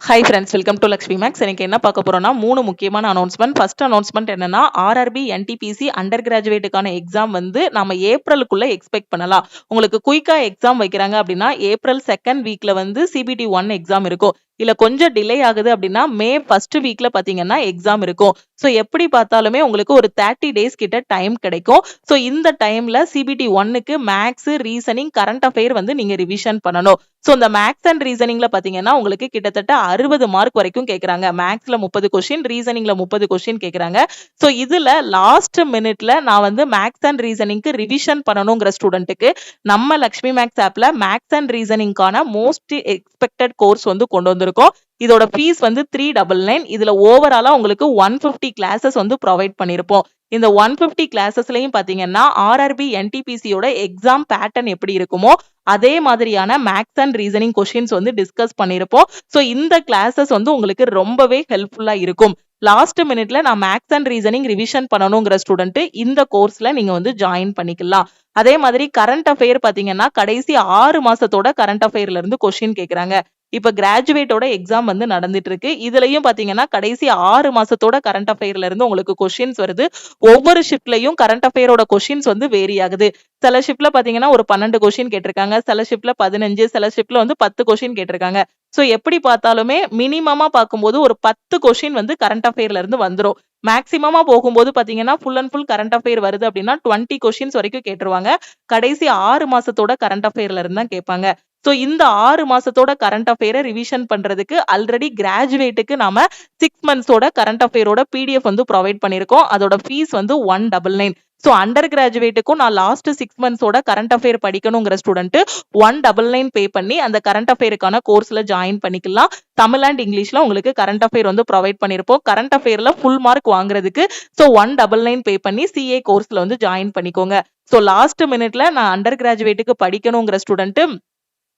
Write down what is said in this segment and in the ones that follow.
Hi friends, welcome to Lakshmi Max. எனக்கு என்ன பார்க்க போறோம்னா 3 முக்கியமான அனௌன்ஸ்மெண்ட். ஃபர்ஸ்ட் அனௌன்ஸ்மெண்ட் என்னன்னா, ஆர்ஆர்பி என்டிபிசி அண்டர் கிராஜுவேட்டுக்கான எக்ஸாம் வந்து நம்ம ஏப்ரலுக்குள்ள எக்ஸ்பெக்ட் பண்ணலாம். உங்களுக்கு குயிக்கா எக்ஸாம் வைக்கிறாங்க அப்படின்னா ஏப்ரல் 2nd வீக்ல வந்து சிபிடி 1 எக்ஸாம் இருக்கும். இல்ல கொஞ்சம் டிலே ஆகுது அப்படின்னா மே 1st வீக்ல பாத்தீங்கன்னா எக்ஸாம் இருக்கும். ஸோ எப்படி பார்த்தாலுமே உங்களுக்கு ஒரு 30 டேஸ் கிட்ட டைம் கிடைக்கும். ஸோ இந்த டைம்ல சிபிடி 1க்கு மேக்ஸ், ரீசனிங், கரண்ட் அஃபேர் வந்து நீங்க ரிவிஷன் பண்ணணும். ஸோ இந்த மேக்ஸ் அண்ட் ரீசனிங்ல பாத்தீங்கன்னா உங்களுக்கு கிட்டத்தட்ட 60 மார்க் வரைக்கும் கேட்கறாங்க. மேக்ஸ்ல 30 கொஸ்டின், ரீசனிங்ல 30 கொஸ்டின் கேட்கறாங்க. ஸோ இதுல லாஸ்ட் மினிட்ல நான் வந்து மேக்ஸ் அண்ட் ரீசனிங்க்கு ரிவிஷன் பண்ணணுங்கிற ஸ்டூடெண்ட்டுக்கு நம்ம லக்ஷ்மி மேக்ஸ் ஆப்ல மேக்ஸ் அண்ட் ரீசனிங்கான மோஸ்ட் எக்ஸ்பெக்டட் கோர்ஸ் வந்து கொண்டு வந்திருக்கோம். இதோட ஃபீஸ் வந்து 399. இதுல ஓவராலா உங்களுக்கு 150 கிளாஸஸ் வந்து ப்ரொவைட் பண்ணிருப்போம். இந்த 150 கிளாஸஸ்லயும் பாத்தீங்கன்னா ஆர்ஆர்பி என்டிபிசியோட எக்ஸாம் பேட்டர்ன் எப்படி இருக்குமோ அதே மாதிரியான மேக்ஸ் அண்ட் ரீசனிங் கொஸ்டின்ஸ் வந்து டிஸ்கஸ் பண்ணிருப்போம். ஸோ இந்த கிளாஸஸ் வந்து உங்களுக்கு ரொம்பவே ஹெல்ப்ஃபுல்லா இருக்கும். லாஸ்ட் மினிட்ல நான் மேக்ஸ் அண்ட் ரீசனிங் ரிவிஷன் பண்ணணுங்கிற ஸ்டூடெண்ட் இந்த கோர்ஸ்ல நீங்க வந்து ஜாயின் பண்ணிக்கலாம். அதே மாதிரி கரண்ட் அஃபேர் பாத்தீங்கன்னா கடைசி 6 மாசத்தோட கரண்ட் அஃபேர்ல இருந்து கொஸ்டின் கேக்குறாங்க. இப்ப கிராஜுவேட்டோட எக்ஸாம் வந்து நடந்துட்டு இருக்கு. இதுலயும் பாத்தீங்கன்னா கடைசி 6 மாசத்தோட கரண்ட் அஃபேர்ல இருந்து உங்களுக்கு கொஸ்டின்ஸ் வருது. ஒவ்வொரு ஷிப்ட்லயும் கரண்ட் அஃபேரோட கொஸ்டின்ஸ் வந்து வேரி ஆகுது. சில ஷிப்ட்ல பாத்தீங்கன்னா ஒரு 12 கொஸ்டின் கேட்டிருக்காங்க, சில ஷிப்ட்ல 15, சில ஷிப்ட்ல வந்து 10 கொஸ்டின் கேட்டிருக்காங்க. சோ எப்படி பார்த்தாலுமே மினிமமா பார்க்கும்போது ஒரு 10 கொஸ்டின் வந்து கரண்ட் அஃபேர்ல இருந்து வந்துரும். மேக்சிமமா போகும்போது பாத்தீங்கன்னா full and full current affair வருது அப்படின்னா 20 கொஸ்டின்ஸ் வரைக்கும் கேட்டுருவாங்க. கடைசி 6 மாசத்தோட கரண்ட் அஃபேர்ல இருந்து தான் கேட்பாங்க. சோ இந்த 6 மாசத்தோட கரண்ட் அஃபேரை ரிவிஷன் பண்றதுக்கு ஆல்ரெடி கிராஜுவேட்டுக்கு நாம 6 மந்த்ஸோட கரண்ட் அஃபேரோட பிடிஎஃப் வந்து ப்ரொவைட் பண்ணிருக்கோம். அதோட ஃபீஸ் வந்து 199. ஸோ அண்டர் கிராஜுவேட்டுக்கும் நான் லாஸ்ட் 6 மந்த்ஸோட கரண்ட் அஃபேர் படிக்கணுங்கிற ஸ்டூடெண்ட் 199 பே பண்ணி அந்த கரண்ட் அஃபேருக்கான கோர்ஸ்ல ஜாயின் பண்ணிக்கலாம். தமிழ் அண்ட் இங்கிலீஷ்ல உங்களுக்கு கரண்ட் அஃபேர் வந்து ப்ரொவைட் பண்ணிருப்போம். கரண்ட் அஃபேர்ல ஃபுல் மார்க் வாங்குறதுக்கு ஸோ 199 பே பண்ணி சிஏ கோர்ஸ்ல வந்து ஜாயின் பண்ணிக்கோங்க. ஸோ லாஸ்ட் மினிட்ல நான் அண்டர் கிராஜுவேட்டுக்கு படிக்கணுங்கிற student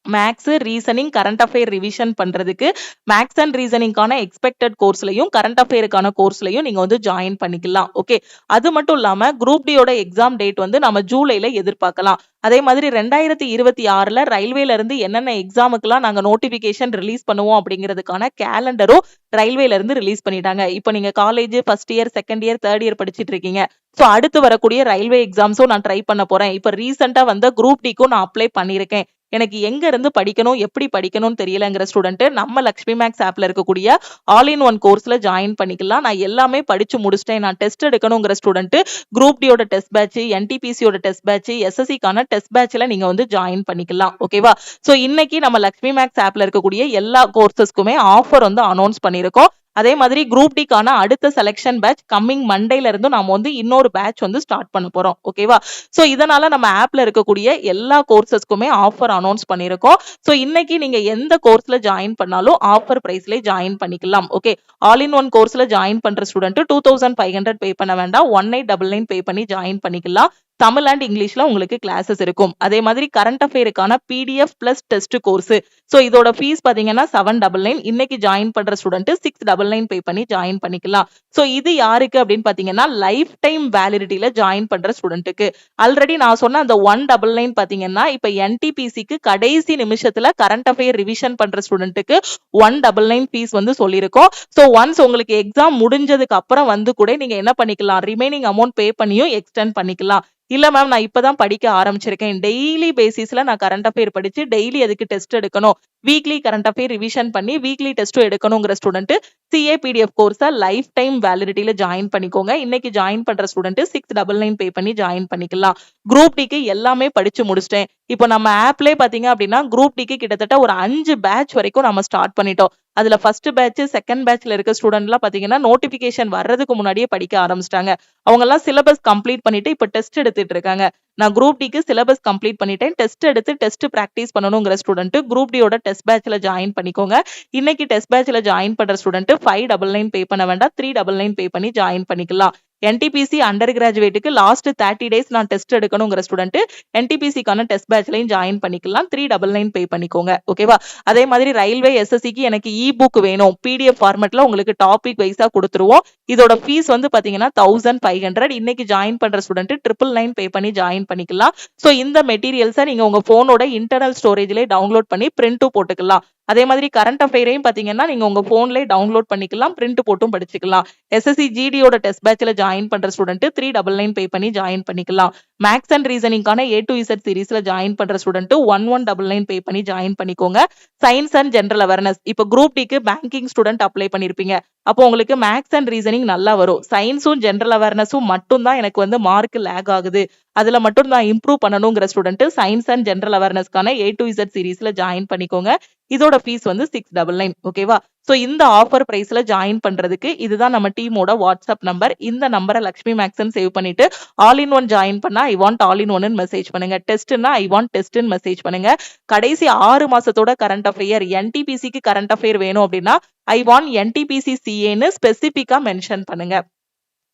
maths, reasoning, current affair revision பண்றதுக்கு மேக்ஸ் அண்ட் ரீசனிங்கான எக்ஸ்பெக்டட் கோர்ஸ்லயும் கரண்ட் அஃபேருக்கான கோர்ஸ்லயும் நீங்க வந்து ஜாயின் பண்ணிக்கலாம். ஓகே, அது மட்டும் இல்லாம குரூப் டியோட எக்ஸாம் டேட் வந்து நம்ம ஜூலைல எதிர்பார்க்கலாம். அதே மாதிரி 2026ல ரயில்வேல இருந்து என்னென்ன எக்ஸாமுக்குலாம் நாங்க நோட்டிபிகேஷன் ரிலீஸ் பண்ணுவோம் அப்படிங்கிறதுக்கான கேலண்டரும் ரயில்வேல இருந்து ரிலீஸ் பண்ணிட்டாங்க. இப்போ நீங்க college first year, second year, third year படிச்சிட்டு இருக்கீங்க. ஸோ அடுத்து வரக்கூடிய ரயில்வே எக்ஸாம்ஸும் நான் ட்ரை பண்ண போறேன். இப்போ ரீசெண்டா வந்த குரூப் டிக்கும் நான் அப்ளை பண்ணியிருக்கேன். எனக்கு எங்க இருந்து படிக்கணும், எப்படி படிக்கணும்னு தெரியலங்கிற ஸ்டூடெண்ட் நம்ம லக்ஷ்மி மேக்ஸ் ஆப்ல இருக்கக்கூடிய ஆல் இன் ஒன் கோர்ஸ்ல ஜாயின் பண்ணிக்கலாம். நான் எல்லாமே படிச்சு முடிச்சிட்டேன், நான் டெஸ்ட் எடுக்கணுங்கிற ஸ்டூடெண்ட் குரூப் டியோட டெஸ்ட் பேட்ச், என்டிபிசியோட டெஸ்ட் பேட்ச், எஸ்எஸ்சிக்கான டெஸ்ட் பேட்ச்ல நீங்க வந்து ஜாயின் பண்ணிக்கலாம். ஓகேவா? சோ இன்னைக்கு நம்ம லக்ஷ்மி மேக்ஸ் ஆப்ல இருக்கக்கூடிய எல்லா கோர்சஸ்க்குமே ஆஃபர் வந்து அனௌன்ஸ் பண்ணிருக்கோம். அதே மாதிரி குரூப் டிக்கான அடுத்த செலக்ஷன் பேட்ச் கம்மிங் மண்டேல இருந்து நாம வந்து இன்னொரு பேட்ச் வந்து ஸ்டார்ட் பண்ண போறோம். ஓகேவா? சோ இதனால நம்ம ஆப்ல இருக்கக்கூடிய எல்லா கோர்சஸ்க்குமே ஆஃபர் அனௌன்ஸ் பண்ணிருக்கோம். சோ இன்னைக்கு நீங்க எந்த கோர்ஸ்ல ஜாயின் பண்ணாலும் ஆஃபர் பிரைஸ்ல ஜாயின் பண்ணிக்கலாம். ஓகே, ஆல் இன் ஒன் கோர்ஸ்ல ஜாயின் பண்ற ஸ்டூடெண்ட் 2500 பே பண்ண வேண்டாம், 1899 பே பண்ணி ஜாயின் பண்ணிக்கலாம். தமிழ் அண்ட் இங்கிலீஷ்ல உங்களுக்கு கிளாஸஸ் இருக்கும். அதே மாதிரி கரண்ட் அஃபேருக்கான PDF plus test course. So இதோட ஃபீஸ் பாத்தீங்கன்னா 799. இன்னைக்கு ஜாயின் பண்ற ஸ்டூடெண்ட் 699 பே பண்ணி ஜாயின் பண்ணிக்கலாம். சோ இது யாருக்கு அப்படின்னு பாத்தீங்கன்னா லைஃப் டைம் வேலிடிட்டியில ஜாயின் பண்ற ஸ்டூடெண்ட்டுக்கு. ஆல்ரெடி நான் சொன்ன அந்த 199 பாத்தீங்கன்னா இப்ப என்டிபிசிக்கு கடைசி நிமிஷத்துல கரண்ட் அஃபேர் ரிவிஷன் பண்ற ஸ்டூடெண்ட்டுக்கு 199 ஃபீஸ் வந்து சொல்லியிருக்கோம். சோ ஒன்ஸ் உங்களுக்கு எக்ஸாம் முடிஞ்சதுக்கு அப்புறம் வந்து கூட நீங்க என்ன பண்ணிக்கலாம், ரிமைனிங் அமௌண்ட் பே பண்ணியும் எக்ஸ்டெண்ட் பண்ணிக்கலாம். இல்ல மேம், நான் இப்பதான் படிக்க ஆரம்பிச்சிருக்கேன், டெய்லி பேசிஸ்ல நான் கரண்ட் அஃபேர் படிச்சு டெய்லி அதுக்கு டெஸ்ட் எடுக்கணும், வீக்லி கரண்ட் அஃபேர் ரிவிஷன் பண்ணி வீக்லி டெஸ்ட் எடுக்கணுங்கிற ஸ்டூடெண்ட் சிஏபிடிஎஃப் கோர்ஸை லைஃப் டைம் வேலிடிட்டியில ஜாயின் பண்ணிக்கோங்க. இன்னைக்கு ஜாயின் பண்ற ஸ்டூடெண்ட் 699 பே பண்ணி ஜாயின் பண்ணிக்கலாம். குரூப் டிக்கு எல்லாமே படிச்சு முடிச்சிட்டேன். இப்போ நம்ம ஆப்லயே பாத்தீங்க அப்படின்னா குரூப் டிக்கு கிட்டத்தட்ட ஒரு 5 பேட்ச் வரைக்கும் நம்ம ஸ்டார்ட் பண்ணிட்டோம். அதுல ஃபர்ஸ்ட் பேட்ச், செகண்ட் பேட்ச்ல இருக்க ஸ்டூடெண்ட் எல்லாம் பாத்தீங்கன்னா நோட்டிபிகேஷன் வர்றதுக்கு முன்னாடியே படிக்க ஆரம்பிச்சிட்டாங்க. அவங்க எல்லாம் சிலபஸ் கம்ப்ளீட் பண்ணிட்டு இப்ப டெஸ்ட் எடுத்துட்டு இருக்காங்க. நான் குரூப் டிக்கு சிலபஸ் கம்ப்ளீட் பண்ணிட்டேன், டெஸ்ட் எடுத்து டெஸ்ட் பிராக்டிஸ் பண்ணணுங்கிற ஸ்டூடெண்ட் குரூப் டியோட டெஸ்ட் பேட்ச்ல ஜாயின் பண்ணிக்கோங்க. இன்னைக்கு டெஸ்ட் பேட்ச்ல ஜாயின் பண்ற ஸ்டூடெண்ட் 599 பே பண்ண வேண்டாம், 399 பே பண்ணி ஜாயின் பண்ணிக்கலாம். என்டிபிசி அண்டர் கிராஜுவேட்டுக்கு லாஸ்ட் 30 டேஸ் நான் டெஸ்ட் எடுக்கணுங்கிற ஸ்டூடெண்ட் என்டிபிசிக்கான டெஸ்ட் பேட்ச்லையும் ஜாயின் பண்ணிக்கலாம். 399 பே பண்ணிக்கோங்க. ஓகேவா? அதே மாதிரி ரயில்வே எஸ்எஸ்சிக்கு எனக்கு இ புக் வேணும், பிடிஎஃப் ஃபார்மேட்ல உங்களுக்கு டாபிக் வைஸா கொடுத்துருவோம். இதோட ஃபீஸ் வந்து பாத்தீங்கன்னா 1500. இன்னைக்கு ஜாயின் பண்ற ஸ்டூடெண்ட் 999 பே பண்ணி ஜாயின் பண்ணிக்கலாம். சோ இந்த மெட்டீரியல்ஸை நீங்க உங்க போனோட இன்டர்னல் ஸ்டோரேஜ்ல டவுன்லோட் பண்ணி பிரிண்டும் போட்டுக்கலாம். அதே மாதிரி கரண்ட் அஃபேரையும் பாத்தீங்கன்னா நீங்க உங்க போன்லயே டவுன்லோட் பண்ணிக்கலாம், பிரிண்ட் போட்டும் படிச்சுக்கலாம். எஸ்எஸ்சி ஜிடியோட டெஸ்ட் பேட்ச்ல ஜாயின் பண்ற ஸ்டூடெண்ட் 399 பே பண்ணி ஜாயின் பண்ணிக்கலாம். மேக்ஸ் அண்ட் ரீசனிங்கான A to Z சீரிஸ்ல ஜாயின் பண்ற ஸ்டூடெண்ட் 1199 பே பண்ணி ஜாயின் பண்ணிக்கோங்க. சயின்ஸ் அண்ட் ஜெனரல் அவேர்னஸ் இப்போ குரூப் டிக்கு பேங்கிங் ஸ்டூடெண்ட் அப்ளை பண்ணிருப்பீங்க. அப்போ உங்களுக்கு மேக்ஸ் அண்ட் ரீசனிங் நல்லா வரும். சயின்ஸும் ஜெனரல் அவேர்னஸும் மட்டும் தான் எனக்கு வந்து மார்க் லேக் ஆகுது, அதுல மட்டும் நான் இம்ப்ரூவ் பண்ணணுங்கிற ஸ்டூடெண்ட் சயின்ஸ் அண்ட் ஜெனரல் அவேர்னஸ்க்கான A to Z சீரிஸ்ல ஜாயின் பண்ணிக்கோங்க. இதோட ஃபீஸ் வந்து 699. ஓகேவா? சோ இந்த ஆஃபர் பிரைஸ்ல ஜாயின் பண்றதுக்கு இதுதான் நம்ம டீமோட வாட்ஸ்அப் நம்பர். இந்த நம்பரை லக்ஷ்மி மேக்ஸ்ன்னு சேவ் பண்ணிட்டு ஆல் இன் ஒன் ஜாயின் பண்ணா ஐ வாண்ட் ஆல் இன் ஒன்னு மெசேஜ் பண்ணுங்க. டெஸ்ட்னா ஐ வாண்ட் டெஸ்ட்னு மெசேஜ் பண்ணுங்க. கடைசி 6 மாசத்தோட கரண்ட் அஃபேர் NTPCக்கு கரண்ட் அஃபேர் வேணும் அப்படின்னா ஐ வாண்ட் NTPC CAன்னு ஸ்பெசிபிக்கா மென்ஷன் பண்ணுங்க.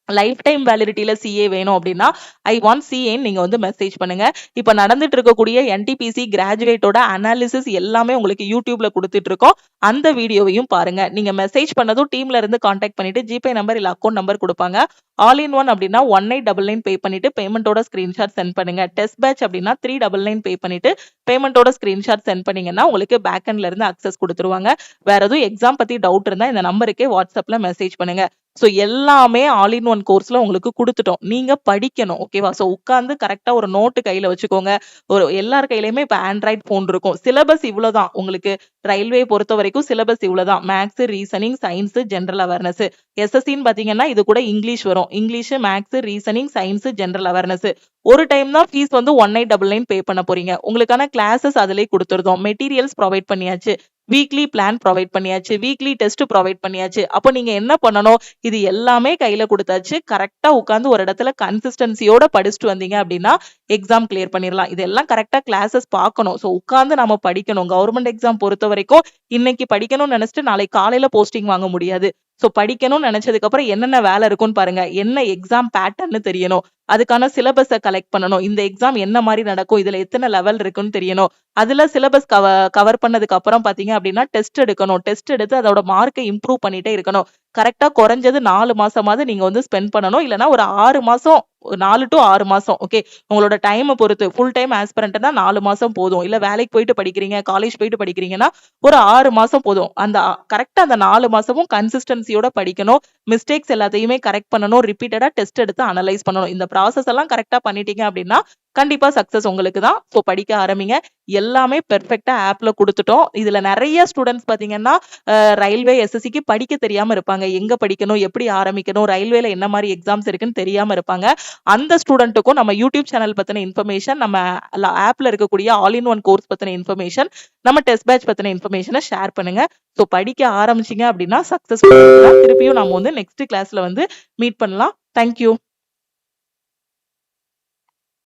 லைஃப் டைம் வேலிடிட்டியில CA வேணும் அப்படின்னா ஐ வாண்ட் CA நீங்க வந்து மெசேஜ் பண்ணுங்க. இப்ப நடந்துட்டு இருக்கக்கூடிய NTPC கிராஜுவேட்டோட அனாலிசிஸ் எல்லாமே உங்களுக்கு யூடியூப்ல கொடுத்துட்டு இருக்கோம். அந்த வீடியோவையும் பாருங்க. நீங்க மெசேஜ் பண்ணதும் டீம்ல இருந்து கான்டாக்ட் பண்ணிட்டு ஜிபே நம்பர் இல்ல அக்கௌண்ட் நம்பர் கொடுப்பாங்க. ஆல் இன் ஒன் அப்படின்னா 1899 பே பண்ணிட்டு பேமெண்டோட ஸ்கிரீன்ஷாட் சென்ட் பண்ணுங்க. டெஸ்ட் பேட்ச் அப்படின்னா 399 பே பண்ணிட்டு பேமெண்டோட ஸ்கிரீன்ஷாட் சென்ட் பண்ணீங்கன்னா உங்களுக்கு பேக் எண்ட்ல இருந்து அக்சஸ் கொடுத்துருவாங்க. வேற எதுவும் எக்ஸாம் பத்தி டவுட் இருந்தா இந்த நம்பருக்கே வாட்ஸ்அப்ல மெசேஜ் பண்ணுங்க. சோ எல்லாமே ஆல் இன் ஒன் கோர்ஸ்ல உங்களுக்கு கொடுத்துட்டோம். நீங்க படிக்கணும். ஓகேவா? சோ உட்கார்ந்து கரெக்டா ஒரு நோட்டு கையில வச்சுக்கோங்க. ஒரு எல்லார் கையிலயுமே இப்ப ஆண்ட்ராய்ட் போன் இருக்கும். சிலபஸ் இவ்வளவுதான். உங்களுக்கு ரயில்வே பொறுத்த வரைக்கும் சிலபஸ் இவ்வளவுதான். Maths, reasoning, science, general awareness. எஸ்எஸ்சின்னு பாத்தீங்கன்னா இது கூட இங்கிலீஷ் வரும். English, maths, reasoning, science, general awareness. ஒரு டைம் தான் ஃபீஸ் வந்து 1899 பே பண்ண போறீங்க. உங்களுக்கான கிளாஸஸ் அதிலே கொடுத்துருந்தோம். மெட்டீரியல்ஸ் ப்ரொவைட் பண்ணியாச்சு. வீக்லி பிளான் ப்ரொவைட் பண்ணியாச்சு. வீக்லி டெஸ்ட் ப்ரொவைட் பண்ணியாச்சு. அப்போ நீங்க என்ன பண்ணணும்? இது எல்லாமே கையில கொடுத்தாச்சு. கரெக்டா உட்கார்ந்து ஒரு இடத்துல கன்சிஸ்டன்சியோட படிச்சுட்டு வந்தீங்க அப்படின்னா எக்ஸாம் கிளியர் பண்ணிடலாம். இதெல்லாம் கரெக்டா கிளாஸஸ் பார்க்கணும். சோ உட்கார்ந்து நாம படிக்கணும். கவர்மெண்ட் எக்ஸாம் பொறுத்த வரைக்கும் இன்னைக்கு படிக்கணும்னு நினைச்சிட்டு நாளைக்கு காலையில போஸ்டிங் வாங்க முடியாது. சோ படிக்கணும்னு நினைச்சதுக்கு அப்புறம் என்னென்ன வேலை இருக்கும்னு பாருங்க. என்ன எக்ஸாம் பேட்டர்ன்னு தெரியணும். அதுக்கான சிலபஸை கலெக்ட் பண்ணணும். இந்த எக்ஸாம் என்ன மாதிரி நடக்கும், இதுல எத்தனை லெவல் இருக்குன்னு தெரியணும். அதுல சிலபஸ் கவர் பண்ணதுக்கு அப்புறம் பாத்தீங்க அப்படின்னா டெஸ்ட் எடுக்கணும். டெஸ்ட் எடுத்து அதோட மார்க்கை இம்ப்ரூவ் பண்ணிட்டே இருக்கணும். கரெக்டா குறைஞ்சது 4 மாசமாவது நீங்க வந்து ஸ்பெண்ட் பண்ணணும். இல்லைன்னா ஒரு 6 மாசம் 4 to 6 மாசம். ஓகே, உங்களோட டைமை பொறுத்து. ஃபுல் டைம் ஆஸ்பிரண்ட்னா 4 மாசம் போதும். இல்ல வேலைக்கு போயிட்டு படிக்கிறீங்க, காலேஜ் போயிட்டு படிக்கிறீங்கன்னா ஒரு 6 மாசம் போதும். அந்த கரெக்டா அந்த 4 மாசமும் கன்சிஸ்டன்சியோட படிக்கணும். மிஸ்டேக்ஸ் எல்லாத்தையுமே கரெக்ட் பண்ணணும். ரிப்பீட்டடா டெஸ்ட் எடுத்து அனலைஸ் பண்ணணும். இந்த ப்ராசஸ் எல்லாம் கரெக்டா பண்ணிட்டீங்க அப்படின்னா கண்டிப்பா சக்சஸ் உங்களுக்கு தான். சோ படிக்க ஆரம்பிங்க. எல்லாமே பெர்ஃபெக்ட்டா ஆப்ல கொடுத்துட்டோம். இதுல நிறைய ஸ்டூடெண்ட்ஸ் பாத்தீங்கன்னா ரயில்வே எஸ்எஸ்சிக்கு படிக்க தெரியாம இருப்பாங்க. எங்க படிக்கணும், எப்படி ஆரம்பிக்கணும், ரயில்வேல என்ன மாதிரி எக்ஸாம்ஸ் இருக்குன்னு தெரியாம இருப்பாங்க. அந்த ஸ்டூடெண்ட்டுக்கும் நம்ம யூடியூப் சேனல் பத்தின இன்ஃபர்மேஷன், நம்ம ஆப்ல இருக்கக்கூடிய ஆல் இன் ஒன் கோர்ஸ் பத்தின இன்ஃபர்மேஷன், நம்ம டெஸ்ட் பேட்ச் பத்தின இன்ஃபர்மேஷனை ஷேர் பண்ணுங்க. சோ படிக்க ஆரம்பிச்சீங்க அப்படின்னா சக்சஸ். திருப்பியும் நாம வந்து நெக்ஸ்ட் கிளாஸ்ல வந்து மீட் பண்ணலாம். தேங்க்யூ.